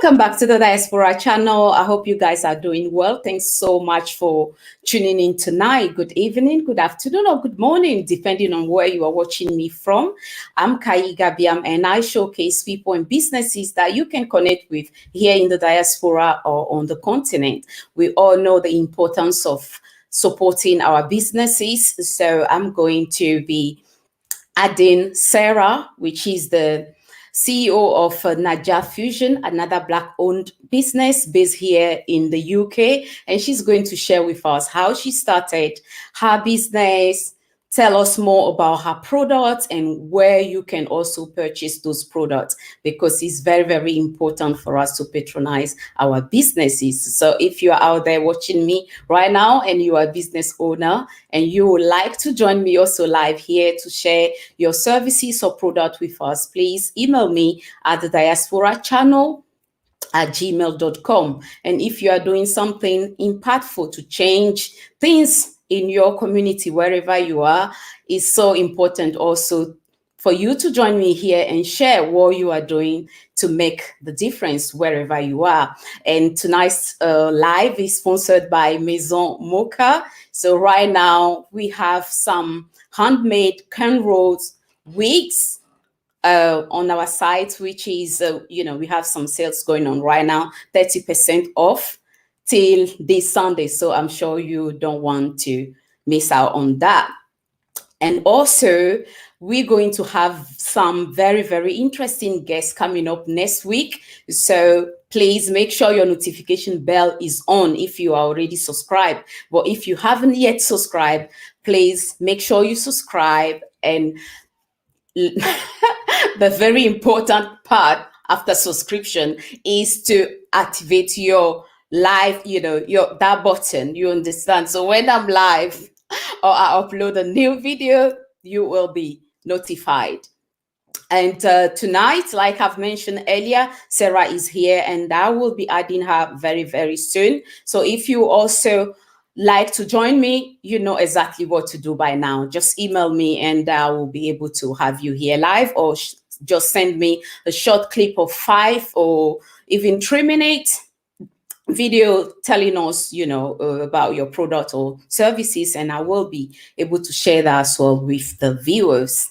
Welcome back to the Diaspora channel. I hope you guys are doing well. Thanks so much for tuning in tonight. Good evening, good afternoon, or good morning, depending on where you are watching me from. I'm Kai Gabiam, and I showcase people and businesses that you can connect with here in the diaspora or on the continent. We all know the importance of supporting our businesses. So I'm going to be adding Sarah, which is the CEO of Nadja Fusion, another Black-owned business based here in the UK. And she's going to share with us how she started her business, tell us more about her products and where you can also purchase those products, because it's very, very important for us to patronize our businesses. So if you are out there watching me right now and you are a business owner and you would like to join me also live here to share your services or product with us, please email me at the diaspora channel at gmail.com. And if you are doing something impactful to change things in your community, wherever you are, it's so important also for you to join me here and share what you are doing to make the difference wherever you are. And tonight's live is sponsored by Maison Mocha. So right now we have some handmade cornrows wigs on our site, which is, we have some sales going on right now, 30% off till this Sunday. So I'm sure you don't want to miss out on that. And also, we're going to have some very, very interesting guests coming up next week. So please make sure your notification bell is on if you are already subscribed. But if you haven't yet subscribed, please make sure you subscribe. And the very important part after subscription is to activate your live, that button, you understand? So when I'm live or I upload a new video, you will be notified. And tonight, like I've mentioned earlier, Sarah is here and I will be adding her very, very soon. So if you also like to join me, you know exactly what to do by now. Just email me and I will be able to have you here live, or just send me a short clip of 5 or even 3 minutes video telling us, about your product or services, and I will be able to share that as well with the viewers.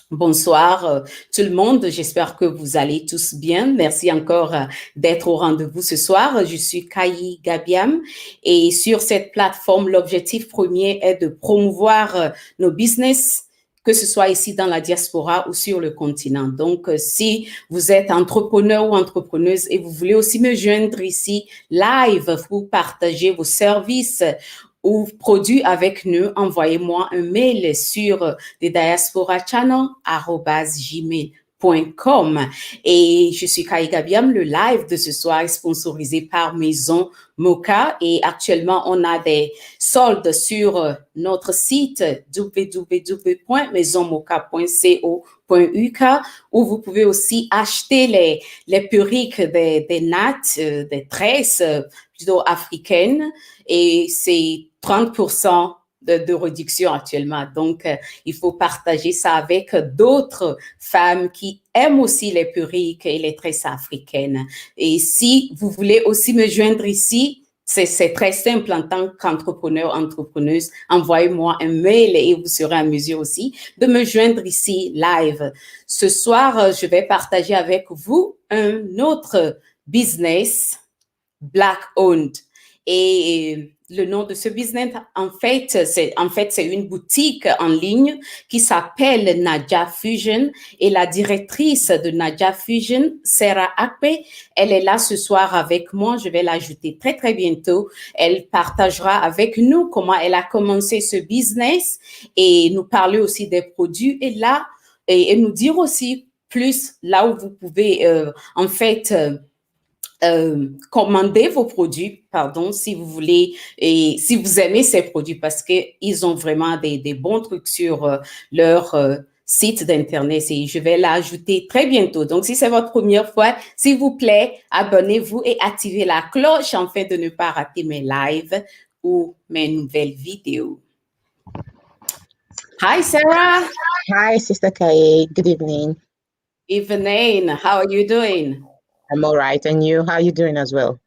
Bonsoir tout le monde, j'espère que vous allez tous bien. Merci encore d'être au rendez-vous ce soir. Je suis Kai Gabiam et sur cette plateforme, l'objectif premier est de promouvoir nos business, que ce soit ici dans la diaspora ou sur le continent. Donc, si vous êtes entrepreneur ou entrepreneuse et vous voulez aussi me joindre ici live pour partager vos services ou produits avec nous, envoyez-moi un mail sur thediasporachannel@gmail.com. Et je suis Kai Gabiam. Le live de ce soir est sponsorisé par Maison Mocha et actuellement on a des soldes sur notre site www.maisonmocha.co.uk où vous pouvez aussi acheter les perruques des nattes, des tresses plutôt africaines, et c'est 30% de réduction actuellement. Donc, il faut partager ça avec d'autres femmes qui aiment aussi les perruques et les tresses africaines. Et si vous voulez aussi me joindre ici, c'est très simple en tant qu'entrepreneur, entrepreneuse. Envoyez-moi un mail et vous serez en mesure aussi de me joindre ici live. Ce soir, je vais partager avec vous un autre business Black-owned. Et le nom de ce business, en fait, c'est une boutique en ligne qui s'appelle Naija Fusion. Et la directrice de Naija Fusion, Sarah Akpe, elle est là ce soir avec moi. Je vais l'ajouter très, très bientôt. Elle partagera avec nous comment elle a commencé ce business et nous parler aussi des produits et nous dire aussi plus là où vous pouvez, commander vos produits, si vous voulez, et si vous aimez ces produits, parce qu'ils ont vraiment des bons trucs sur leur site d'internet, et je vais l'ajouter très bientôt. Donc, si c'est votre première fois, s'il vous plaît, abonnez-vous et activez la cloche afin de ne pas rater mes lives ou mes nouvelles vidéos. Hi, Sarah. Hi, Sister Kai. Good evening. Evening. How are you doing? I'm all right. And you, how are you doing as well?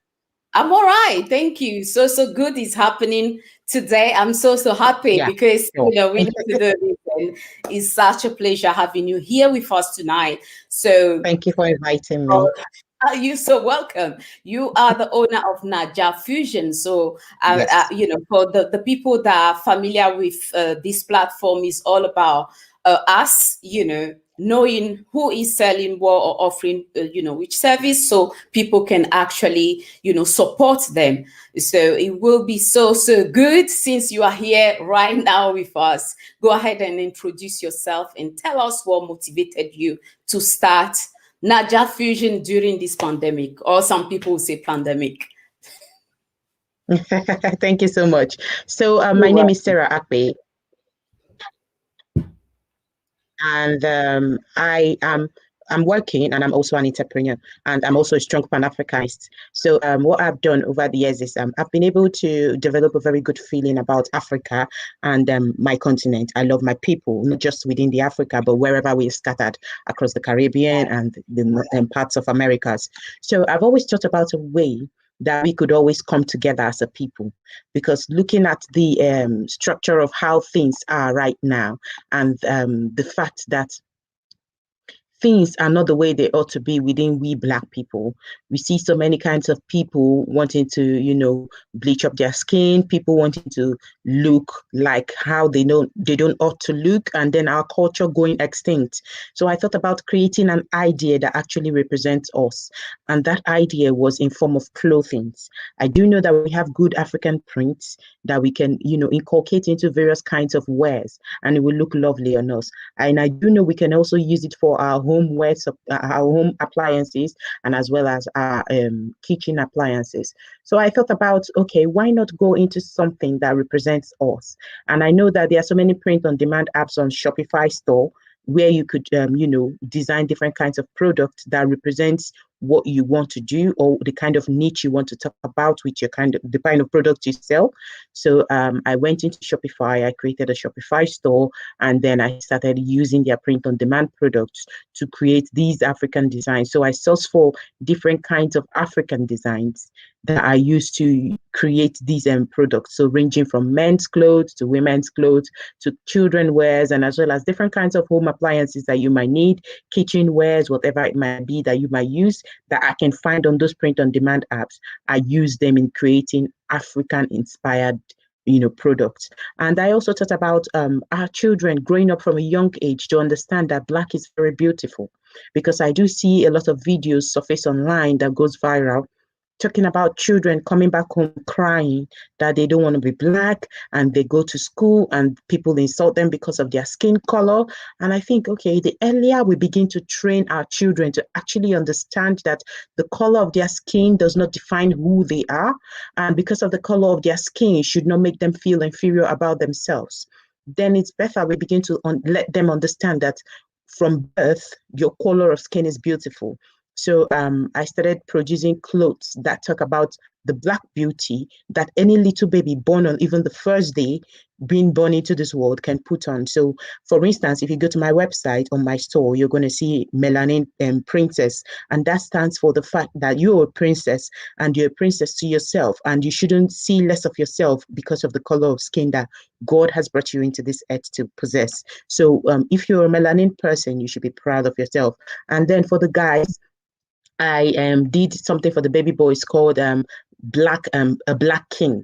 I'm all right. Thank you. So good is happening today. I'm so happy Yeah, because, sure. we need to do this. And it's such a pleasure having you here with us tonight. So, Thank you for inviting oh, me. you're so welcome. You are the owner of Naija Fusion. So, Yes. for the people that are familiar with this platform, is all about us, knowing who is selling what or offering, which service, so people can actually, support them. So it will be so good since you are here right now with us. Go ahead and introduce yourself and tell us what motivated you to start Naija Fusion during this pandemic, or some people will say pandemic. Thank you so much. So, You're my name is welcome. Sarah Akpe, and I'm working, and I'm also an entrepreneur, and I'm also a strong Pan-Africanist. So, what I've done over the years is I've been able to develop a very good feeling about Africa and my continent. I love my people, not just within the Africa, but wherever we're scattered across the Caribbean and the parts of Americas. So, I've always thought about a way that we could always come together as a people, because looking at the structure of how things are right now, and the fact that things are not the way they ought to be within we black people. We see so many kinds of people wanting to, bleach up their skin, people wanting to look like how they don't ought to look, and then our culture going extinct. So I thought about creating an idea that actually represents us. And that idea was in form of clothing. I do know that we have good African prints that we can, inculcate into various kinds of wares, and it will look lovely on us. And I do know we can also use it for our homeware, our home appliances, and as well as our kitchen appliances. So I thought about, okay, why not go into something that represents us? And I know that there are so many print on demand apps on Shopify store where you could, design different kinds of products that represents what you want to do, or the kind of niche you want to talk about with the kind of product you sell. So I went into Shopify, I created a Shopify store, and then I started using their print on demand products to create these African designs. So I source for different kinds of African designs that I use to create these products. So ranging from men's clothes to women's clothes to children wears, and as well as different kinds of home appliances that you might need, kitchen wares, whatever it might be that you might use, that I can find on those print on demand apps. I use them in creating African inspired products. And I also thought about our children growing up from a young age to understand that Black is very beautiful, because I do see a lot of videos surface online that goes viral talking about children coming back home crying that they don't want to be Black, and they go to school and people insult them because of their skin color. And I think, okay, the earlier we begin to train our children to actually understand that the color of their skin does not define who they are, and because of the color of their skin should not make them feel inferior about themselves, then it's better we begin to let them understand that from birth, your color of skin is beautiful. So I started producing clothes that talk about the Black beauty that any little baby born on even the first day being born into this world can put on. So, for instance, if you go to my website on my store, you're going to see Melanin Princess, and that stands for the fact that you're a princess, and you're a princess to yourself, and you shouldn't see less of yourself because of the color of skin that God has brought you into this earth to possess. So, if you're a melanin person, you should be proud of yourself. And then for the guys, I did something for the baby boys called a Black King.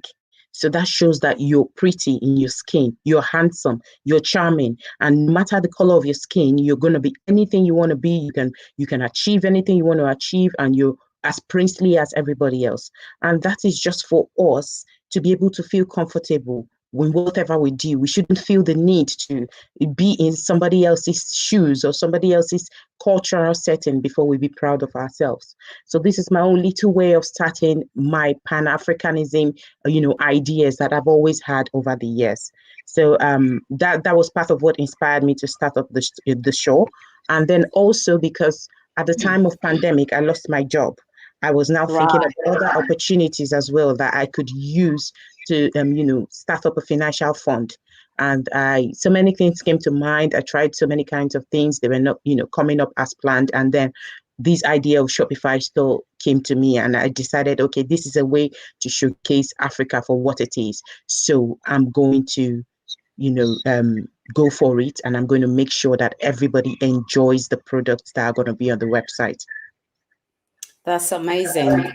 So that shows that you're pretty in your skin, you're handsome, you're charming, and no matter the color of your skin, you're gonna be anything you want to be. You can achieve anything you want to achieve, and you're as princely as everybody else. And that is just for us to be able to feel comfortable with whatever we do. We shouldn't feel the need to be in somebody else's shoes or somebody else's cultural setting before we be proud of ourselves. So this is my own little way of starting my Pan-Africanism, ideas that I've always had over the years. So that was part of what inspired me to start up the show. And then also because at the time of pandemic, I lost my job. I was now thinking Right. of other opportunities as well that I could use to, start up a financial fund. And so many things came to mind. I tried so many kinds of things. They were not, coming up as planned. And then this idea of Shopify store came to me, and I decided, okay, this is a way to showcase Africa for what it is. So I'm going to, go for it, and I'm going to make sure that everybody enjoys the products that are going to be on the website. That's amazing,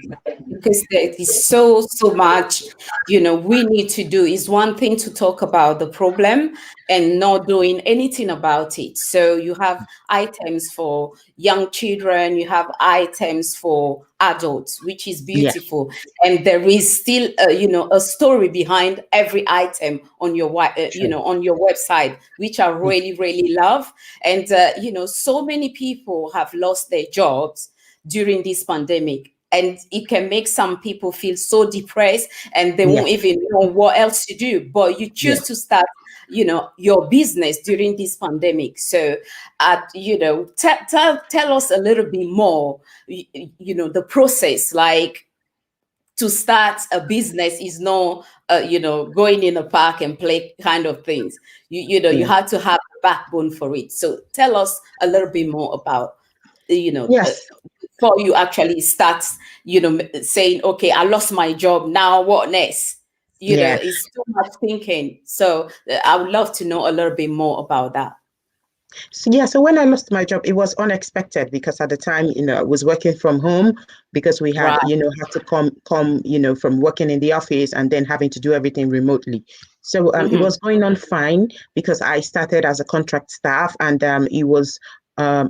because there is so much, we need to do. Is one thing to talk about the problem and not doing anything about it. So you have items for young children, you have items for adults, which is Yeah, beautiful, and there is still a story behind every item on your true. on your website, which I Yeah, really love. And so many people have lost their jobs during this pandemic, and it can make some people feel so depressed, and they yeah, won't even know what else to do. But you yeah. choose to start your business during this pandemic. So tell us a little bit more, the process, like, to start a business is not going in a park and play kind of things. You Yeah. have to have a backbone for it. So tell us a little bit more about, Yes. before you actually start, saying, okay, I lost my job, now what next? Yeah. It's too much thinking. So I would love to know a little bit more about that. So when I lost my job, it was unexpected because at the time, I was working from home because we had, Right. had to come, from working in the office and then having to do everything remotely. So it Hmm. was going on fine because I started as a contract staff, and it was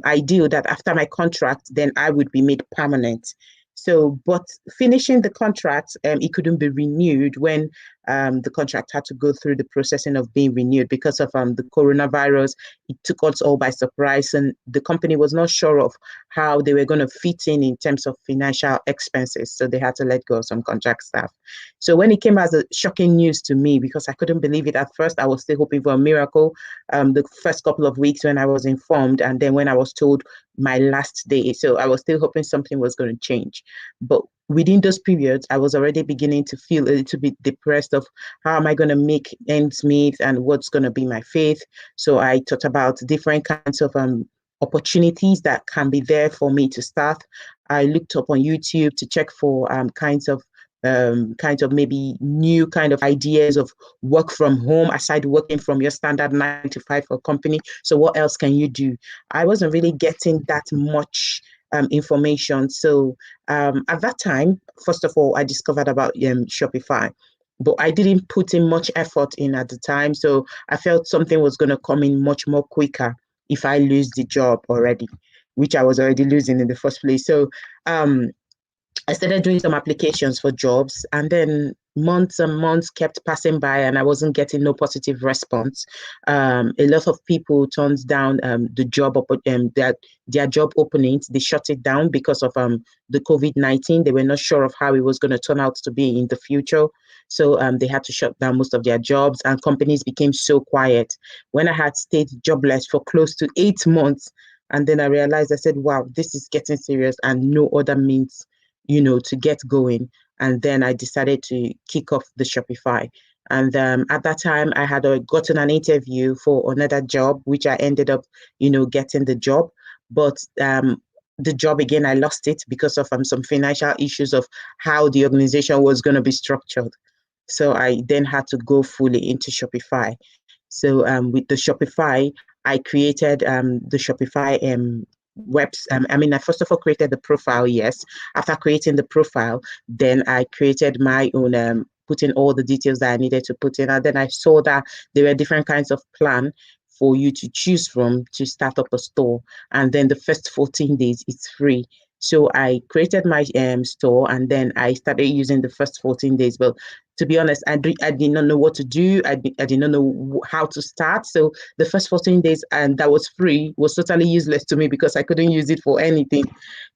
ideal that after my contract, then I would be made permanent. So, but finishing the contract, it couldn't be renewed when the contract had to go through the processing of being renewed because of the coronavirus. It took us all by surprise, and the company was not sure of how they were going to fit in terms of financial expenses. So they had to let go of some contract staff. So when it came as a shocking news to me, because I couldn't believe it at first, I was still hoping for a miracle. The first couple of weeks when I was informed, and then when I was told my last day, so I was still hoping something was going to change. But within those periods, I was already beginning to feel a little bit depressed of how am I going to make ends meet and what's going to be my faith. So I thought about different kinds of opportunities that can be there for me to start. I looked up on YouTube to check for kinds of maybe new kind of ideas of work from home aside working from your standard 9 to 5 for a company. So what else can you do? I wasn't really getting that much information. So at that time, first of all, I discovered about Shopify, but I didn't put in much effort in at the time. So I felt something was going to come in much more quicker if I lose the job already, which I was already losing in the first place. So I started doing some applications for jobs, and then months and months kept passing by, and I wasn't getting no positive response. A lot of people turned down their job openings. They shut it down because of the COVID-19. They were not sure of how it was going to turn out to be in the future. So they had to shut down most of their jobs, and companies became so quiet. When I had stayed jobless for close to 8 months, and then I realized, I said, wow, this is getting serious, and no other means to get going. And then I decided to kick off the Shopify. And at that time, I had gotten an interview for another job, which I ended up, getting the job. But the job again, I lost it because of some financial issues of how the organization was going to be structured. So I then had to go fully into Shopify. So with the Shopify, I created the Shopify I first of all created the profile, yes. After creating the profile, then I created my own, put in all the details that I needed to put in. And then I saw that there were different kinds of plan for you to choose from to start up a store. And then the first 14 days, it's free. So I created my store, and then I started using the first 14 days. But to be honest, I did not know what to do. I did not know how to start. So the first 14 days, and that was free, was totally useless to me because I couldn't use it for anything.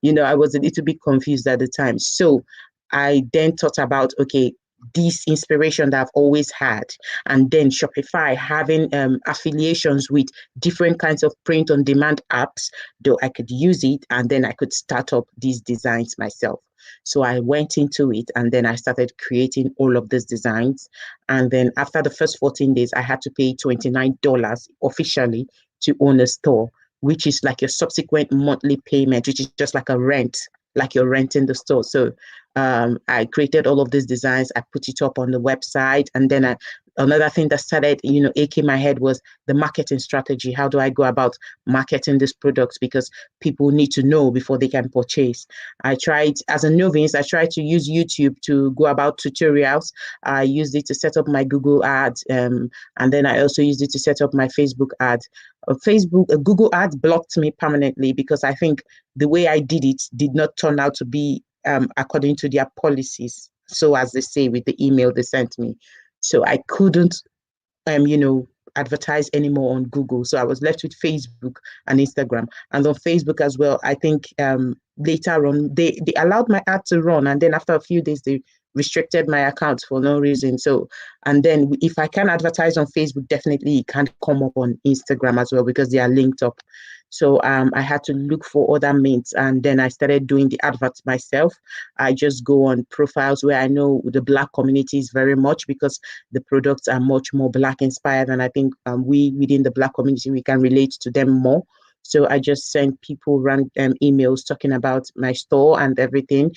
I was a little bit confused at the time. So I then thought about, okay, this inspiration that I've always had, and then Shopify having affiliations with different kinds of print on demand apps, though I could use it, and then I could start up these designs myself. So I went into it, and then I started creating all of these designs. And then after the first 14 days, I had to pay $29 officially to own a store, which is like your subsequent monthly payment, which is just like a rent, like you're renting the store. So I created all of these designs. I put it up on the website, and then another thing that started, aching my head was the marketing strategy. How do I go about marketing these products? Because people need to know before they can purchase. I tried, as a novice, I tried to use YouTube to go about tutorials. I used it to set up my Google ads, and then I also used it to set up my Facebook ads. Google ads blocked me permanently because I think the way I did it did not turn out to be according to their policies. So as they say with the email they sent me. So I couldn't, advertise anymore on Google. So I was left with Facebook and Instagram. And on Facebook as well, I think later on, they allowed my ad to run. And then after a few days, they restricted my account for no reason. So, and then if I can advertise on Facebook, definitely it can't come up on Instagram as well because they are linked up. So I had to look for other means, and then I started doing the adverts myself. I just go on profiles where I know the Black community is very much, because the products are much more Black inspired, and I think we within the Black community, we can relate to them more. So I just send people random emails talking about my store and everything.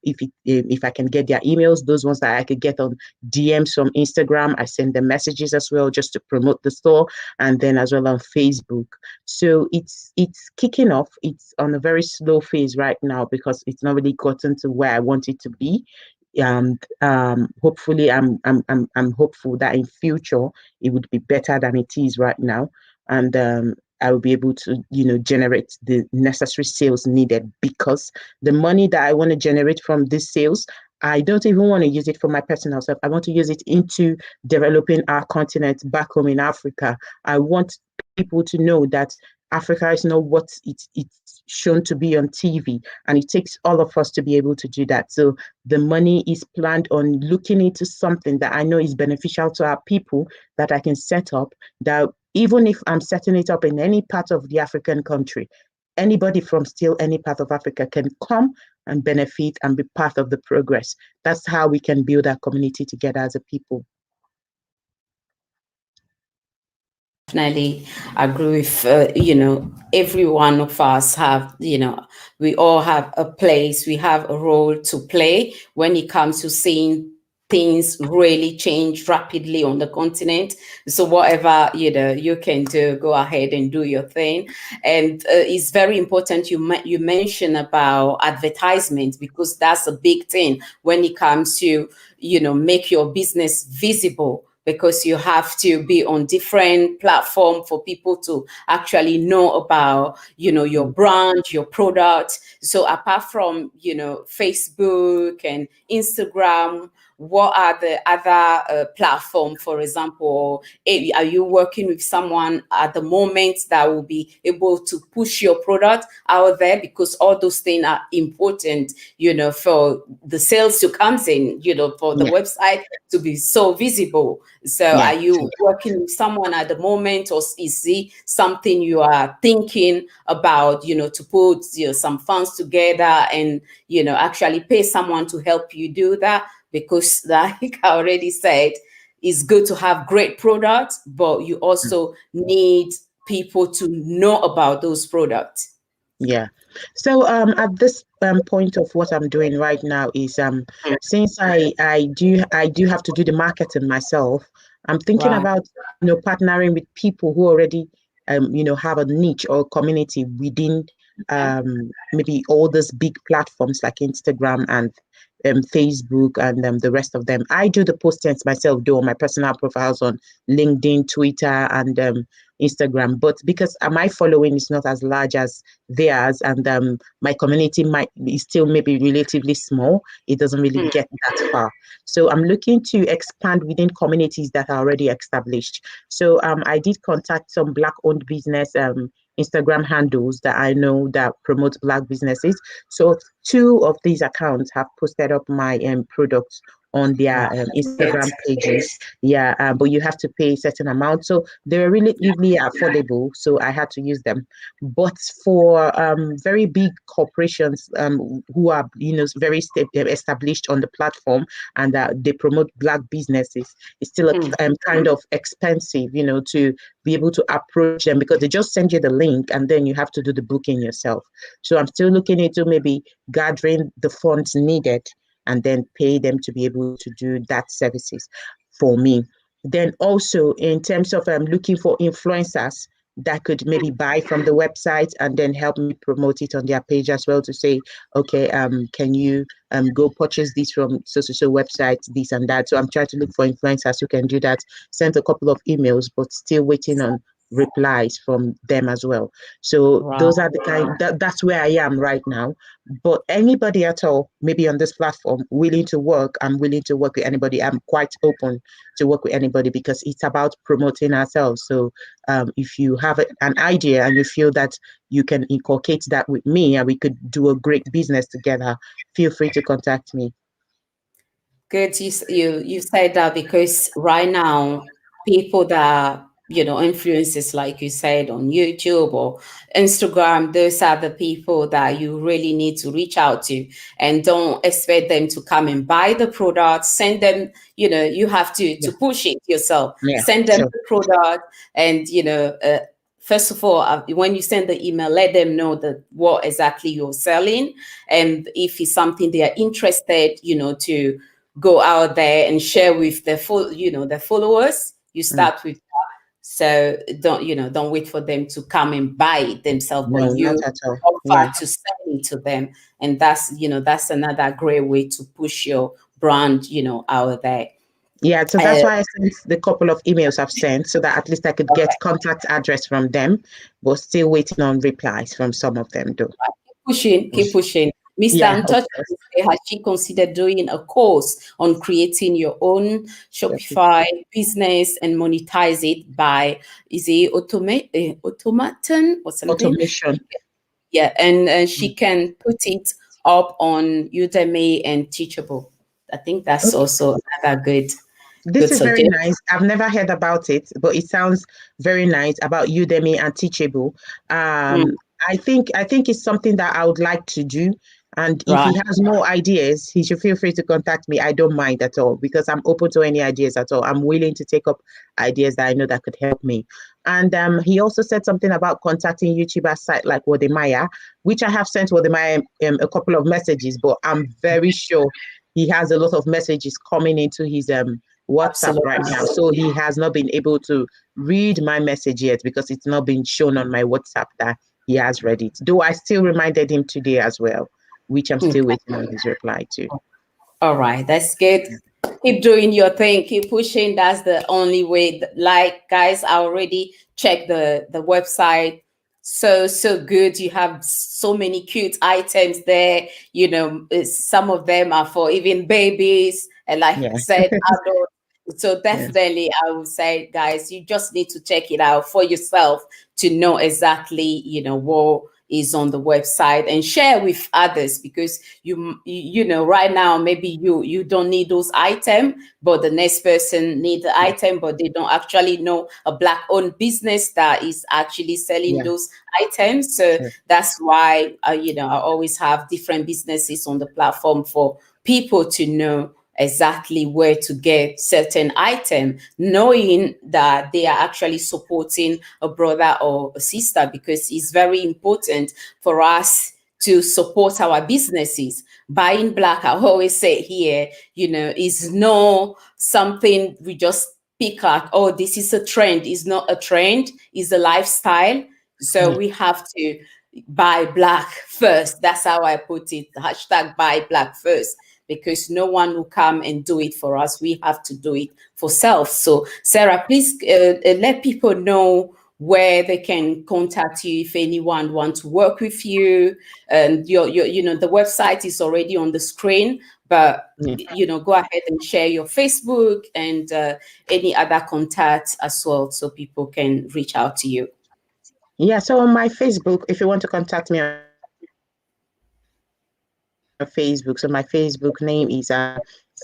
If I can get their emails, those ones that I could get on DMs from Instagram, I send them messages as well just to promote the store, and then as well on Facebook. So it's kicking off. It's on a very slow phase right now because it's not really gotten to where I want it to be. And hopefully, I'm hopeful that in future it would be better than it is right now, and I will be able to, generate the necessary sales needed, because the money that I want to generate from these sales, I don't even want to use it for my personal self. I want to use it into developing our continent back home in Africa. I want people to know that Africa is not what it's shown to be on TV, and it takes all of us to be able to do that. So the money is planned on looking into something that I know is beneficial to our people, that I can set up, that even if I'm setting it up in any part of the African country, anybody from still any part of Africa can come and benefit and be part of the progress. That's how we can build our community together as a people. Definitely agree with every one of us have, we all have a place, we have a role to play when it comes to seeing things really change rapidly on the continent. So whatever you can do, go ahead and do your thing. And it's very important you mention about advertisements, because that's a big thing when it comes to make your business visible, because you have to be on different platform for people to actually know about your brand, your product. So apart from Facebook and Instagram, what are the other platform, for example? Are you working with someone at the moment that will be able to push your product out there? Because all those things are important, for the sales to come in, for the website to be so visible. So are you working with someone at the moment, or is it something you are thinking about, to put some funds together and actually pay someone to help you do that? Because like I already said, it's good to have great products, but you also need people to know about those products. Yeah. So at this point of what I'm doing right now is since I do have to do the marketing myself, I'm thinking Right. about partnering with people who already have a niche or community within maybe all those big platforms like Instagram and Facebook and the rest of them. I do the postings myself, though, on my personal profiles on LinkedIn, Twitter, and Instagram. But because my following is not as large as theirs, and my community might be still maybe relatively small, it doesn't really get that far. So I'm looking to expand within communities that are already established. So I did contact some Black-owned business Instagram handles that I know that promote Black businesses. So 2 of these accounts have posted up my products on their Instagram pages. Yeah, but you have to pay a certain amount. So they were relatively affordable. So I had to use them. But for very big corporations who are, very established on the platform, and they promote Black businesses, it's still a kind of expensive, to be able to approach them, because they just send you the link and then you have to do the booking yourself. So I'm still looking into maybe gathering the funds needed and then pay them to be able to do that services for me. Then also in terms of looking for influencers that could maybe buy from the website and then help me promote it on their page as well, to say, okay, can you go purchase this from so website, this and that. So I'm trying to look for influencers who can do that. Sent a couple of emails, but still waiting on replies from them as well. So those are the that's where I am right now. But anybody at all, maybe on this platform, willing to work, I'm willing to work with anybody. I'm quite open to work with anybody, because it's about promoting ourselves. So if you have an idea and you feel that you can inculcate that with me and we could do a great business together, feel free to contact me. Good. You said that, because right now people that influences, like you said, on YouTube or Instagram, those are the people that you really need to reach out to, and don't expect them to come and buy the product. Send them, you have to push it yourself. Send them the product, and first of all, when you send the email, let them know that what exactly you're selling, and if it's something they are interested, to go out there and share with the followers. You start with that. So don't wait for them to come and buy it themselves, No, but you not at all. offer to sell it to them. And that's another great way to push your brand, out there. Yeah, so that's why I sent the couple of emails I've sent, so that at least I could get contact address from them, but still waiting on replies from some of them though. Keep pushing. Mr. Untouchable, has she considered doing a course on creating your own Shopify business and monetize it by, is it automaton or something? Automation. Yeah, and she can put it up on Udemy and Teachable. I think that's also another good. This is very nice. I've never heard about it, but it sounds very nice, about Udemy and Teachable. I think it's something that I would like to do. And if he has more ideas, he should feel free to contact me. I don't mind at all, because I'm open to any ideas at all. I'm willing to take up ideas that I know that could help me. And he also said something about contacting YouTuber site like Wodemaya, which I have sent Wodemaya a couple of messages, but I'm very sure he has a lot of messages coming into his WhatsApp right now. So he has not been able to read my message yet, because it's not been shown on my WhatsApp that he has read it. Though I still reminded him today as well, which I'm still waiting on his reply to. All right, that's good. Keep doing your thing, keep pushing. That's the only way. Like, guys, I already checked the website. So good. You have so many cute items there. Some of them are for even babies, and like I said, adults. So definitely, I would say, guys, you just need to check it out for yourself to know exactly, what is on the website, and share with others, because right now maybe you don't need those items, but the next person need the item, but they don't actually know a Black owned business that is actually selling those items. So that's why I always have different businesses on the platform for people to know exactly where to get certain item, knowing that they are actually supporting a brother or a sister, because it's very important for us to support our businesses. Buying Black, I always say here, is no something we just pick out, oh, this is a trend. It's not a trend, it's a lifestyle. So we have to buy Black first. That's how I put it. Hashtag buy Black first, because no one will come and do it for us. We have to do it for self. So Sarah, please let people know where they can contact you if anyone wants to work with you. And your the website is already on the screen, but go ahead and share your Facebook and any other contacts as well, so people can reach out to you. Yeah, so on my Facebook, if you want to contact me on Facebook, so my Facebook name is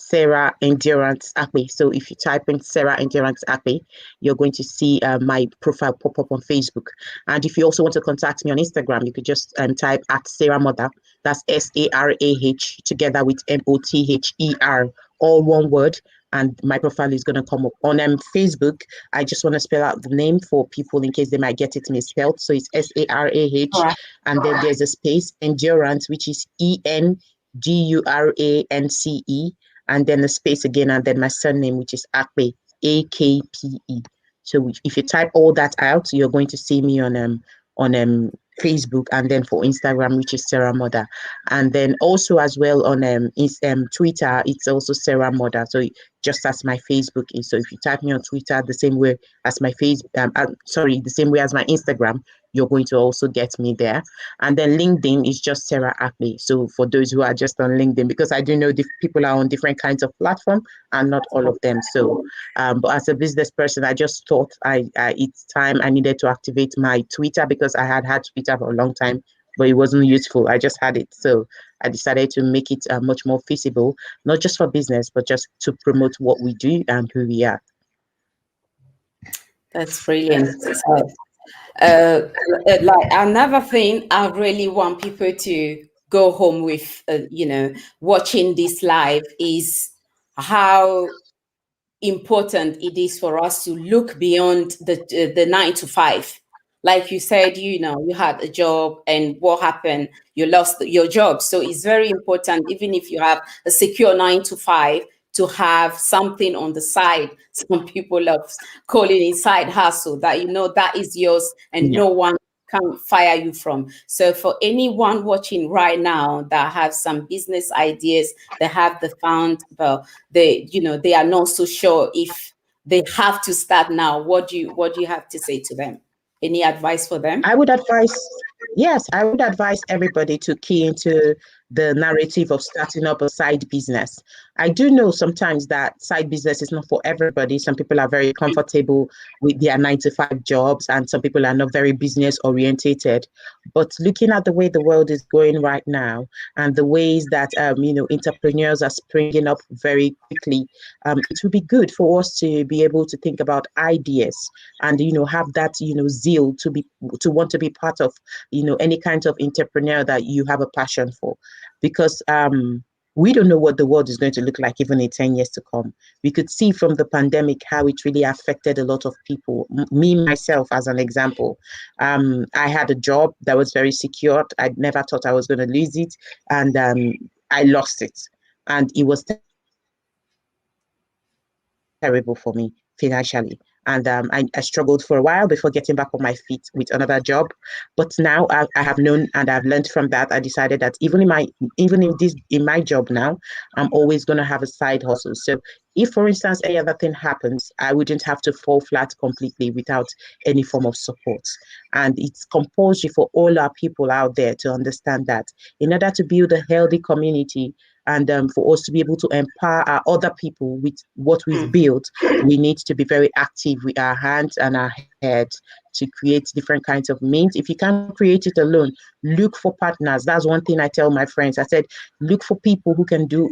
Sarah Endurance Akpe. So if you type in Sarah Endurance Akpe, you're going to see my profile pop up on Facebook. And if you also want to contact me on Instagram, you could just type at Sarah Mother. That's SARAH together with MOTHER, all one word. And my profile is going to come up on Facebook. I just want to spell out the name for people in case they might get it misspelled. So it's SARAH, All right. and then there's a space, Endurance, which is ENDURANCE, and then a space again, and then my surname, which is Akpe, AKPE. So if you type all that out, you're going to see me on Facebook, and then for Instagram, which is Sarah Mother, and then also as well on Twitter, it's also Sarah Mother. So just as my Facebook is. So if you type me on Twitter the same way as my the same way as my Instagram, you're going to also get me there. And then LinkedIn is just Sarah Akpe. So for those who are just on LinkedIn, because I do know people are on different kinds of platform and not all of them. So, but as a business person, I just thought it's time I needed to activate my Twitter, because I had Twitter for a long time, but it wasn't useful. I just had it. So I decided to make it much more feasible, not just for business, but just to promote what we do and who we are. That's brilliant. So, like another thing I really want people to go home with, watching this live, is how important it is for us to look beyond the 9 to 5. Like you said, you had a job, and what happened? You lost your job. So it's very important, even if you have a secure 9 to 5, to have something on the side. Some people love calling it side hustle, that that is yours, and Yeah. no one can fire you from. So for anyone watching right now that have some business ideas, they have the fund, but they are not so sure if they have to start now, what do you have to say to them? Any advice for them? I would advise, yes, I would advise everybody to key into the narrative of starting up a side business. I do know sometimes that side business is not for everybody. Some people are very comfortable with their 9 to 5 jobs, and some people are not very business orientated. But looking at the way the world is going right now, and the ways that entrepreneurs are springing up very quickly, it would be good for us to be able to think about ideas, and have that zeal to want to be part of any kind of entrepreneur that you have a passion for, because we don't know what the world is going to look like even in 10 years to come. We could see from the pandemic how it really affected a lot of people. Me, myself, as an example, I had a job that was very secured. I never thought I was going to lose it, and I lost it. And it was terrible for me financially. And I struggled for a while before getting back on my feet with another job. But now I have known, and I've learned from that. I decided that even in my job now, I'm always going to have a side hustle. So if, for instance, any other thing happens, I wouldn't have to fall flat completely without any form of support. And it's compulsory for all our people out there to understand that in order to build a healthy community, and for us to be able to empower our other people with what we've built, we need to be very active with our hands and our head to create different kinds of means. If you can't create it alone, look for partners. That's one thing I tell my friends. I said, look for people who can do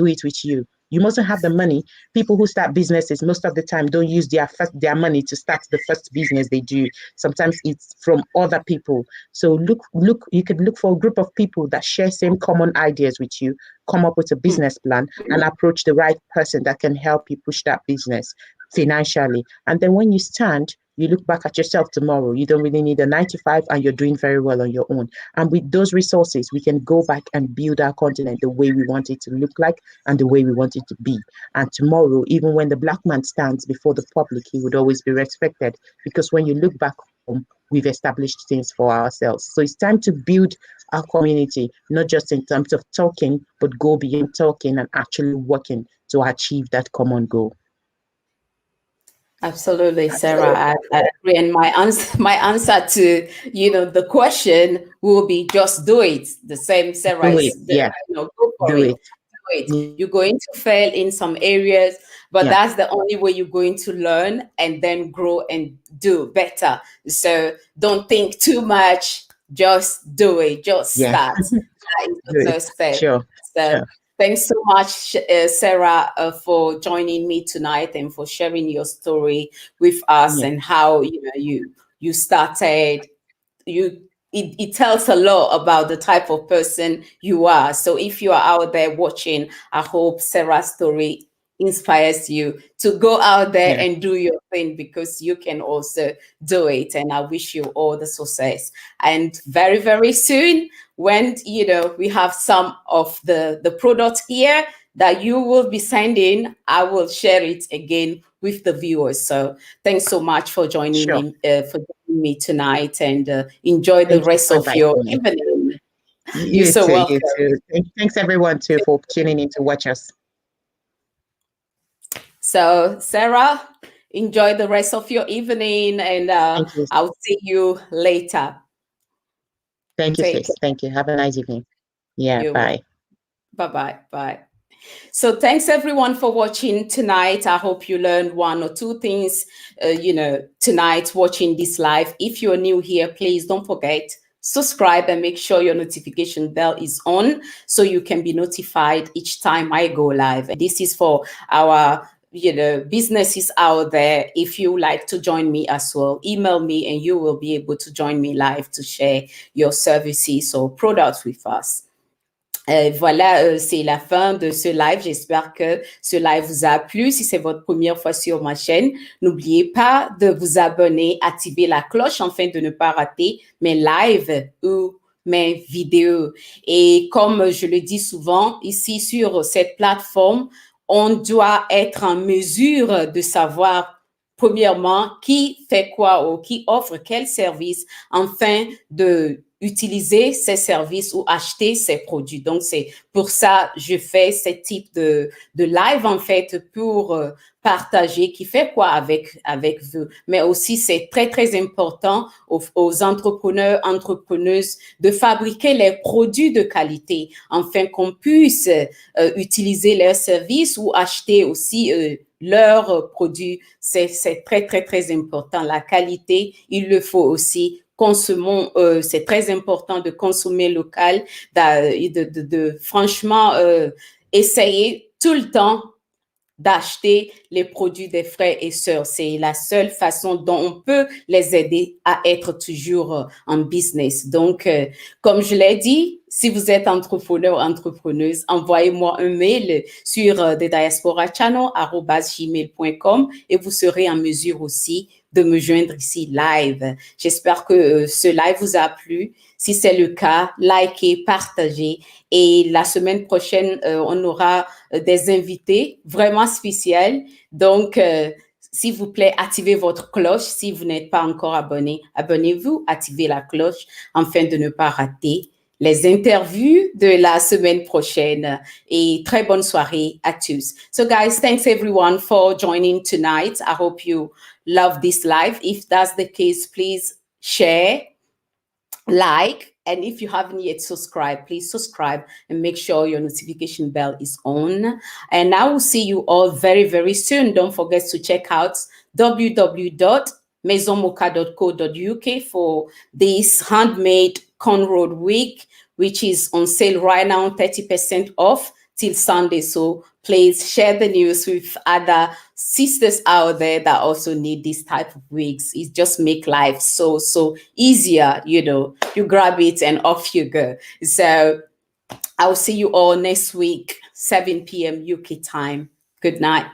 it with you. You mustn't have the money. People who start businesses most of the time don't use their money to start the first business they do. Sometimes it's from other people. So look, you could look for a group of people that share same common ideas with you, come up with a business plan, and approach the right person that can help you push that business financially. And then when you stand, you look back at yourself tomorrow. You don't really need a 9 to 5, and you're doing very well on your own. And with those resources, we can go back and build our continent the way we want it to look like and the way we want it to be. And tomorrow, even when the black man stands before the public, he would always be respected, because when you look back home, we've established things for ourselves. So it's time to build our community, not just in terms of talking, but go beyond talking and actually working to achieve that common goal. Absolutely, Sarah. I agree. And my answer to the question will be, just do it. The same Sarah Do it. is Yeah. go for Do it. it. Do it. You're going to fail in some areas, but Yeah. that's the only way you're going to learn and then grow and do better. So don't think too much. Just do it. Just Yeah. start. That is the Do it. first step. Sure. So Sure. Thanks so much, Sarah, for joining me tonight and for sharing your story with us and how you started. It tells a lot about the type of person you are. So if you are out there watching, I hope Sarah's story inspires you to go out there and do your thing, because you can also do it. And I wish you all the success. And very, very soon, when we have some of the products here that you will be sending, I will share it again with the viewers. So thanks so much for joining me tonight, and enjoy the rest of your evening. You're so welcome. You too. Thanks everyone too for tuning in to watch us. So Sarah, enjoy the rest of your evening, and I'll see you later. Thank you, sis. Thank you. Have a nice evening. Yeah, bye. Bye-bye. Bye. So thanks everyone for watching tonight. I hope you learned one or two things, tonight watching this live. If you're new here, please don't forget, subscribe and make sure your notification bell is on so you can be notified each time I go live. And this is for our businesses out there. If you like to join me as well, email me and you will be able to join me live to share your services or products with us. Voilà, c'est la fin de ce live. J'espère que ce live vous a plu. Si c'est votre première fois sur ma chaîne, n'oubliez pas de vous abonner, activer la cloche afin de ne pas rater mes lives ou mes vidéos. Et comme je le dis souvent, ici sur cette plateforme, on doit être en mesure de savoir, premièrement, qui fait quoi ou qui offre quel service, afin de utiliser ces services ou acheter ces produits. Donc, c'est pour ça que je fais ce type de live, en fait, pour partager qui fait quoi avec vous. Mais aussi, c'est très, très important aux entrepreneurs, entrepreneuses de fabriquer les produits de qualité, afin qu'on puisse utiliser leurs services ou acheter aussi leurs produits. C'est très, très, très important. La qualité, il le faut aussi. Consommons, c'est très important de consommer local, franchement essayer tout le temps d'acheter les produits des frères et sœurs. C'est la seule façon dont on peut les aider à être toujours en business. Donc, comme je l'ai dit, si vous êtes entrepreneur ou entrepreneuse, envoyez-moi un mail sur thediasporachannel@gmail.com et vous serez en mesure aussi de me joindre ici live. J'espère que ce live vous a plu. Si c'est le cas, likez, partagez. Et la semaine prochaine, on aura des invités vraiment spéciaux. Donc, s'il vous plaît, activez votre cloche. Si vous n'êtes pas encore abonné, abonnez-vous, activez la cloche afin de ne pas rater les interviews de la semaine prochaine. Et très bonne soirée à tous. So guys, thanks everyone for joining tonight. I hope you love this live. If that's the case, please share, like, and if you haven't yet subscribed, please subscribe and make sure your notification bell is on. And I will see you all very, very soon. Don't forget to check out www.maisonmocha.co.uk for this handmade cornrow wig, which is on sale right now, 30% off till Sunday. So please share the news with other sisters out there that also need this type of wigs. It just make life so easier. You grab it and off you go. So I'll see you all next week, 7 p.m. UK time. Good night.